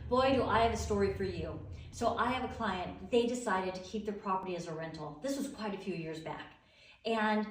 Boy, do I have a story for you. So I have a client, they decided to keep their property as a rental. This was quite a few years back. And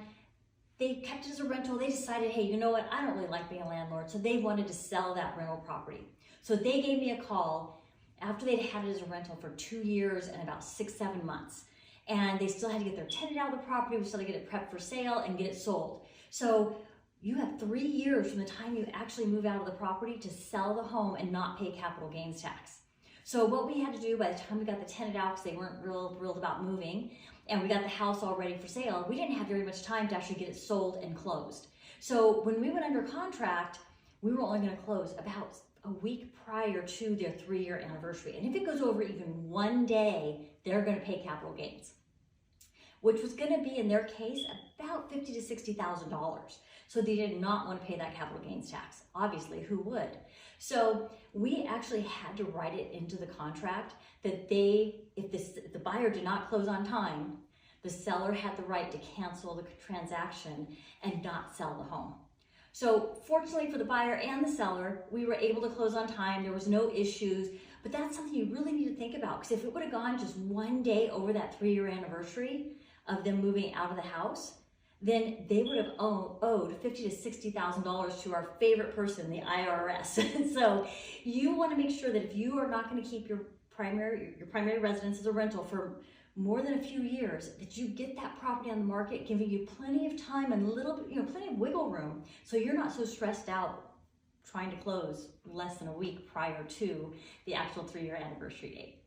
they kept it as a rental. They decided, hey, you know what? I don't really like being a landlord. So they wanted to sell that rental property. So they gave me a call after they'd had it as a rental for 2 years and about 6-7 months. And they still had to get their tenant out of the property. We still had to get it prepped for sale and get it sold. So you have 3 years from the time you actually move out of the property to sell the home and not pay capital gains tax. So what we had to do by the time we got the tenant out, because they weren't real thrilled about moving, and we got the house all ready for sale, we didn't have very much time to actually get it sold and closed. So when we went under contract, we were only going to close about a week prior to their 3-year anniversary. And if it goes over even 1 day, they're going to pay capital gains, which was going to be, in their case, about $50,000 to $60,000. So they did not want to pay that capital gains tax. Obviously, who would? So we actually had to write it into the contract that if the buyer did not close on time, the seller had the right to cancel the transaction and not sell the home. So fortunately for the buyer and the seller, we were able to close on time. There was no issues, but that's something you really need to think about, because if it would have gone just 1 day over that 3-year anniversary of them moving out of the house, then they would have owed $50,000 to $60,000 to our favorite person, the IRS. So you want to make sure that if you are not going to keep your primary residence as a rental for more than a few years, that you get that property on the market, giving you plenty of time and plenty of wiggle room, so you're not so stressed out trying to close less than a week prior to the actual 3-year anniversary date.